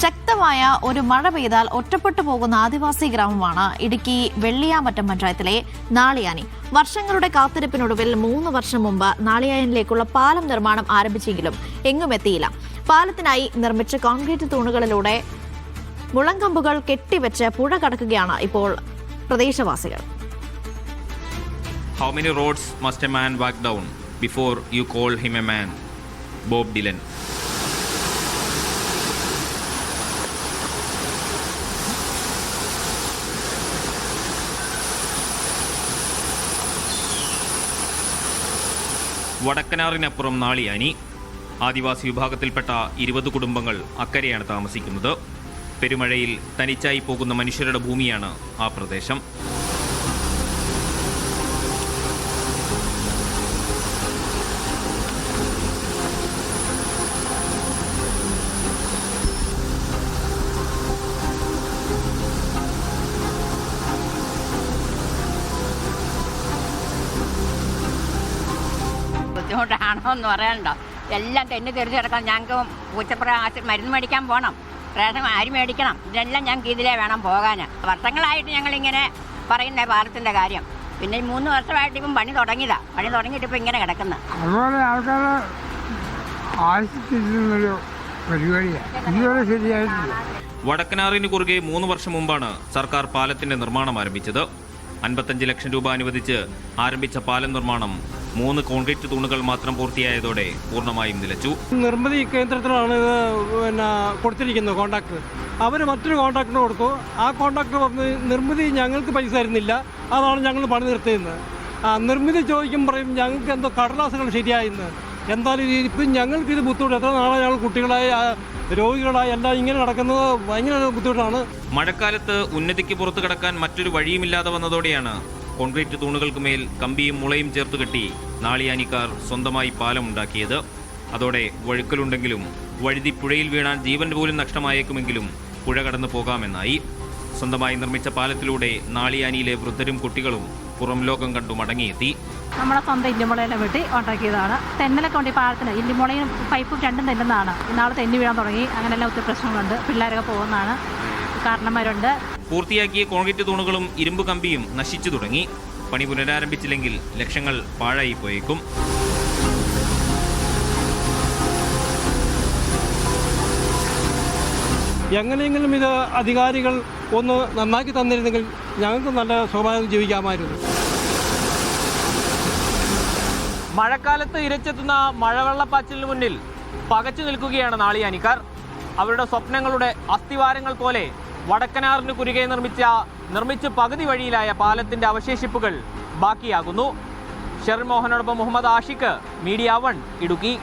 ശക്തമായ ഒരു മഴ പെയ്താൽ ഒറ്റപ്പെട്ടു പോകുന്ന ആദിവാസി ഗ്രാമമാണ് ഇടുക്കി വെള്ളിയാമറ്റം പഞ്ചായത്തിലെ നാളിയാനി. വർഷങ്ങളുടെ കാത്തിരിപ്പിനൊടുവിൽ 3 വർഷം മുമ്പ് നാളിയാനിലേക്കുള്ള പാലം നിർമ്മാണം ആരംഭിച്ചെങ്കിലും എങ്ങും എത്തിയില്ല. പാലത്തിനായി നിർമ്മിച്ച കോൺക്രീറ്റ് തൂണുകളിലൂടെ മുളങ്കമ്പുകൾ കെട്ടിവെച്ച് പുഴ കടക്കുകയാണ് ഇപ്പോൾ പ്രദേശവാസികൾ. How many roads must a man walk down before you call him a man? Bob Dylan. വടക്കനാറിനപ്പുറം Naliyani. ആദിവാസി വിഭാഗത്തിൽപ്പെട്ട 20 കുടുംബങ്ങൾ അക്കരെയാണ് താമസിക്കുന്നത്. പെരുമഴയിൽ തനിച്ചായി പോകുന്ന മനുഷ്യരുടെ ഭൂമിയാണ് ആ പ്രദേശം. ബുദ്ധിമുട്ടാണോ എന്ന് പറയാനുണ്ടോ? എല്ലാം തെന്നി തെറിച്ച് കിടക്കണം. ഞങ്ങൾക്ക് പൂച്ചപ്പുറം മരുന്ന് മേടിക്കാൻ പോകണം, റേഷൻ അരി മേടിക്കണം. ഇതെല്ലാം ഞങ്ങൾക്ക് ഇതിലേ വേണം പോകാൻ. വർഷങ്ങളായിട്ട് ഞങ്ങളിങ്ങനെ പറയുന്ന പാലത്തിൻ്റെ കാര്യം. പിന്നെ 3 വർഷമായിട്ട് ഇപ്പം പണി തുടങ്ങിയിട്ട് ഇപ്പം ഇങ്ങനെ കിടക്കുന്നത്. അതുപോലെ ആൾക്കാർ ആശിച്ചിരുന്നൊരു പരിപാടിയാണ്, ഇതുവരെ ശരിയായിട്ടില്ല. വടക്കനാറിന് കുറുകെ 3 വർഷം മുമ്പാണ് സർക്കാർ പാലത്തിന്റെ നിർമ്മാണം ആരംഭിച്ചത്. 55 ലക്ഷം രൂപ അനുവദിച്ച് ആരംഭിച്ച പാലം നിർമ്മാണം 3 കോൺക്രീറ്റ് തൂണുകൾ മാത്രം പൂർത്തിയായതോടെ പൂർണ്ണമായും നിലച്ചു. നിർമ്മിതി കേന്ദ്രത്തിലാണ് ഇത് കൊടുത്തിരിക്കുന്നത് കോൺട്രാക്ടർ. അവർ മറ്റൊരു കോൺട്രാക്ടറിന് കൊടുത്തു. ആ കോൺട്രാക്ടർ പറഞ്ഞ് നിർമ്മിതി ഞങ്ങൾക്ക് പൈസ തരുന്നില്ല, അതാണ് ഞങ്ങൾ പണി നിർത്തിയെന്ന്. നിർമ്മിതി ചോദിക്കും പറയും ഞങ്ങൾക്ക് എന്തോ കടലാസുകൾ ശരിയായെന്ന്. എന്തായാലും ഇപ്പം ഞങ്ങൾക്കിത് ബുദ്ധിമുട്ട്. എത്ര നാളെ ഞങ്ങൾ കുട്ടികളായി രോഗികളായി എല്ലാം ഇങ്ങനെ നടക്കുന്നത് ഭയങ്കര ബുദ്ധിമുട്ടാണ്. മഴക്കാലത്ത് ഉന്നതിക്ക് പുറത്തു കടക്കാൻ മറ്റൊരു വഴിയുമില്ലാതെ വന്നതോടെയാണ് കോൺക്രീറ്റ് തൂണുകൾക്ക് മേൽ കമ്പിയും മുളയും ചേർത്ത് കെട്ടി നാളിയാനിക്കാർ സ്വന്തമായി പാലം ഉണ്ടാക്കിയത്. അതോടെ വഴുക്കലുണ്ടെങ്കിലും വഴുതി പുഴയിൽ വീണാൻ ജീവൻ പോലും നഷ്ടമായേക്കുമെങ്കിലും പുഴ കടന്നു പോകാമെന്നായി. സ്വന്തമായി നിർമ്മിച്ച പാലത്തിലൂടെ നാളിയാനിയിലെ വൃദ്ധരും കുട്ടികളും പുറം ലോകം കണ്ടു മടങ്ങിയെത്തി. നമ്മളെ സ്വന്തം ഇല്ലിമുളയെല്ലാം വെട്ടി ഉണ്ടാക്കിയതാണ്. തെന്നലൊക്കെ ഉണ്ട് ഈ പാലത്തിന്. ഇല്ലിമുളയും പൈപ്പും രണ്ടും തെന്നുന്നതാണ്. ഇന്നാൾ തെന്നി വീഴാൻ തുടങ്ങി. അങ്ങനെയെല്ലാം ഒത്തിരി പ്രശ്നങ്ങളുണ്ട്. പിള്ളേരൊക്കെ പോകുന്നതാണ്, കാരണന്മാരുണ്ട്. പൂർത്തിയാക്കിയ കോൺക്രീറ്റ് തൂണുകളും ഇരുമ്പ് കമ്പിയും നശിച്ചു തുടങ്ങി. പണി പുനരാരംഭിച്ചില്ലെങ്കിൽ ലക്ഷങ്ങൾ പാഴായി പോയേക്കും. എങ്ങനെയെങ്കിലും ഇത് അധികാരികൾ ഒന്ന് നന്നാക്കി തന്നിരുന്നെങ്കിൽ ഞങ്ങൾക്ക് നല്ല സ്വാഭാവികം ജീവിക്കാമായിരുന്നു. മഴക്കാലത്ത് ഇരച്ചെത്തുന്ന മഴവെള്ളപ്പാച്ചിലിന് മുന്നിൽ പകച്ചു നിൽക്കുകയാണ് നാളിയാനിക്കാർ. അവരുടെ സ്വപ്നങ്ങളുടെ അസ്ഥിവാരങ്ങൾ പോലെ വടക്കനാറിന് കുറുകെ നിർമ്മിച്ച് പകുതി വഴിയിലായ പാലത്തിന്റെ അവശേഷിപ്പുകൾ ബാക്കിയാകുന്നു. ഷെറിൻ മോഹനോടൊപ്പം മുഹമ്മദ് ആഷിഖ്, മീഡിയ 1, ഇടുക്കി.